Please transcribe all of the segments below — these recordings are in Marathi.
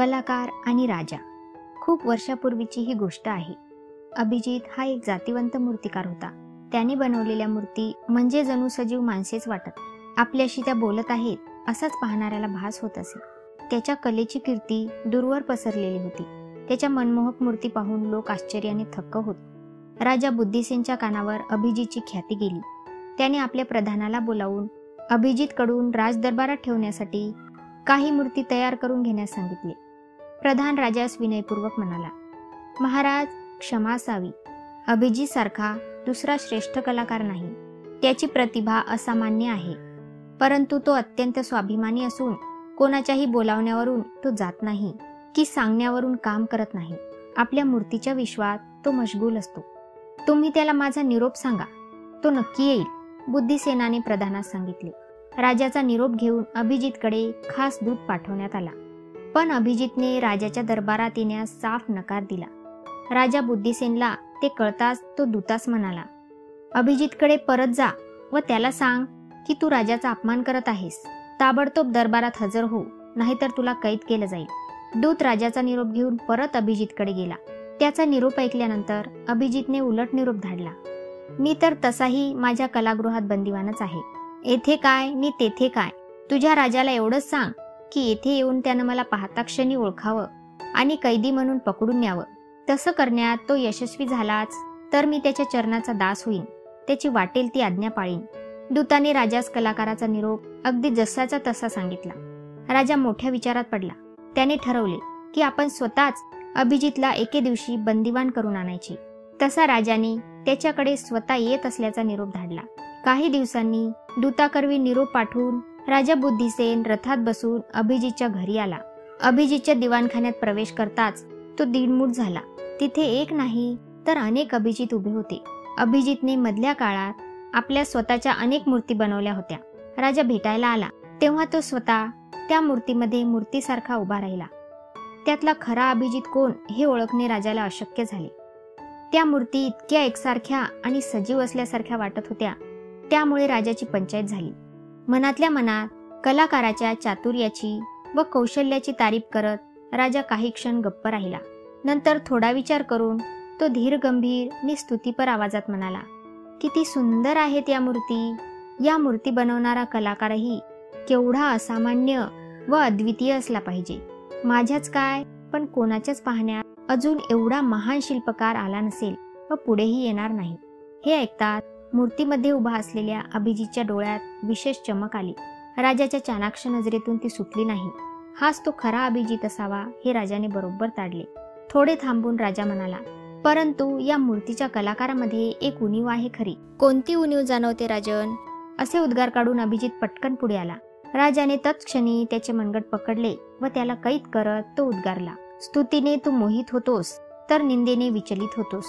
कलाकार आणि राजा. खूप वर्षापूर्वीची ही गोष्ट आहे. अभिजित हा एक जातिवंत मूर्तिकार होता. त्याने बनवलेल्या मूर्ती म्हणजे जणू सजीव माणसेच वाटत. आपल्याशी त्या बोलत आहेत असाच पाहणाऱ्याला भास होत असे. त्याच्या कलेची कीर्ती दूरवर पसरलेली होती. त्याच्या मनमोहक मूर्ती पाहून लोक आश्चर्याने थक्क होत. राजा बुद्धिसेनच्या कानावर अभिजितची ख्याती गेली. त्याने आपल्या प्रधानाला बोलावून अभिजितकडून राजदरबारात ठेवण्यासाठी काही मूर्ती तयार करून घेण्यास सांगितले. प्रधान राजास विनयपूर्वक म्हणाला, महाराज, क्षमा असावी. अभिजित सारखा दुसरा श्रेष्ठ कलाकार नाही. त्याची प्रतिभा असामान्य आहे, परंतु तो अत्यंत स्वाभिमानी असून कोणाच्याही बोलावण्यावरून तो जात नाही की सांगण्यावरून काम करत नाही. आपल्या मूर्तीच्या विश्वात तो मशगूल असतो. तुम्ही त्याला माझा निरोप सांगा, तो नक्की येईल, बुद्धिसेनाने प्रधानास सांगितले. राजाचा निरोप घेऊन अभिजितकडे खास दूत पाठवण्यात आला, पण अभिजितने राजाच्या दरबारात येण्यास साफ नकार दिला. राजा बुद्धिसेनला ते कळताच तो दूतास म्हणाला, अभिजितकडे परत जा व त्याला सांग की तू राजाचा अपमान करत आहेस. ताबडतोब दरबारात हजर हो, नाहीतर तुला कैद केलं जाईल. दूत राजाचा निरोप घेऊन परत अभिजितकडे गेला. त्याचा निरोप ऐकल्यानंतर अभिजितने उलट निरोप धाडला, मी तर तसाही माझ्या कलागृहात बंदिवानच आहे. येथे काय नि तेथे काय. तुझ्या राजाला एवढंच सांग की येथे येऊन त्यानं मला पाहता क्षणी ओळखावं आणि कैदी म्हणून पकडून न्यावं. तसं करण्यात तो यशस्वी झालाच तर मी त्याच्या चरणाचा दास होईन, त्याची वाटेल ती आज्ञा पाळीन. दूताने राजास कलाकाराचा निरोप अगदी जसाचा तसा सांगितला. राजा मोठ्या विचारात पडला. त्याने ठरवले की आपण स्वतःच अभिजितला एके दिवशी बंदिवान करून आणायचे. तसा राजाने त्याच्याकडे स्वतः येत असल्याचा निरोप धाडला. काही दिवसांनी दूताकरवी निरोप पाठवून राजा बुद्धिसेन रथात बसून अभिजितच्या घरी आला. अभिजितच्या दिवाणखान्यात प्रवेश करताच तो दीडमूड झाला. तिथे एक नाही तर अनेक अभिजित उभे होते. अभिजितने मधल्या काळात आपल्या स्वतःच्या अनेक मूर्ती बनवल्या होत्या. राजा भेटायला आला तेव्हा तो स्वतः त्या मूर्तीमध्ये मूर्तीसारखा उभा राहिला. त्यातला खरा अभिजित कोण हे ओळखणे राजाला अशक्य झाले. त्या मूर्ती इतक्या एकसारख्या आणि सजीव असल्यासारख्या वाटत होत्या, त्यामुळे राजाची पंचायत झाली. मनातल्या मनात कलाकाराच्या चातुर्याची व कौशल्याची तारीफ करत राजा काही क्षण गप्प राहिला. नंतर थोडा विचार करून तो धीर गंभीर नि स्तुतीपर आवाजात म्हणाला, किती सुंदर आहेत या मूर्ती. या मूर्ती बनवणारा कलाकारही केवढा असामान्य व अद्वितीय असला पाहिजे. माझ्याच काय, पण कोणाच्याच पाहण्यात अजून एवढा महान शिल्पकार आला नसेल व पुढेही येणार नाही. हे ऐकतात मूर्तीमध्ये उभा असलेल्या अभिजितच्या डोळ्यात विशेष चमक आली. राजाच्या चाणाक्ष नजरेतून ती सुटली नाही. हाच तो खरा अभिजित असावा हे राजाने बरोबर ताडले. थोडे थांबून राजा म्हणाला, परंतु या मूर्तीच्या कलाकारामध्ये एक उणीव आहे खरी. कोणती उणीव जाणवते राजन? असे उद्गार काढून अभिजित पटकन पुढे आला. राजाने तत्क्षणी त्याचे मनगट पकडले व त्याला कैद करत तो उद्गारला, स्तुतीने तू मोहित होतोस तर निंदेने विचलित होतोस.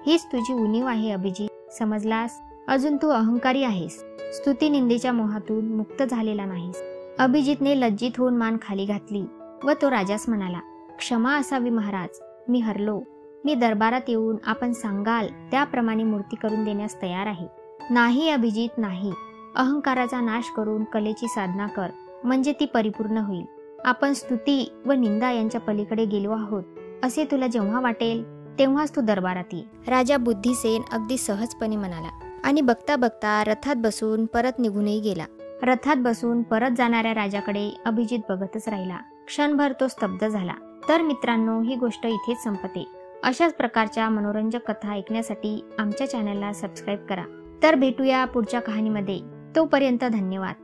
हीच तुझी उणीव आहे अभिजित, समजलास? अजून तू अहंकारी आहेस, स्तुती निंदेच्या मोहातून मुक्त झालेला नाहीस. अभिजितने लज्जित होऊन मान खाली घातली व तो राजास म्हणाला, क्षमा असावी महाराज, मी हरलो. मी दरबारात येऊन आपण सांगाल त्याप्रमाणे मूर्ती करून देण्यास तयार आहे. नाही अभिजित, नाही. अहंकाराचा नाश करून कलेची साधना कर, म्हणजे ती परिपूर्ण होईल. आपण स्तुती व निंदा यांच्या पलीकडे गेलो आहोत असे तुला जेव्हा वाटेल तेव्हाच तू दरबारात ये. राजा बुद्धिसेन अगदी सहजपणे म्हणाला आणि बघता बघता रथात बसून परत निघूनही गेला. रथात बसून परत जाणाऱ्या राजाकडे अभिजित बघतच राहिला. क्षणभर तो स्तब्ध झाला. तर मित्रांनो, ही गोष्ट इथेच संपते. अशाच प्रकारच्या मनोरंजक कथा ऐकण्यासाठी आमच्या चॅनलला सबस्क्राईब करा. तर भेटूया पुढच्या कहाणीमध्ये. तोपर्यंत धन्यवाद.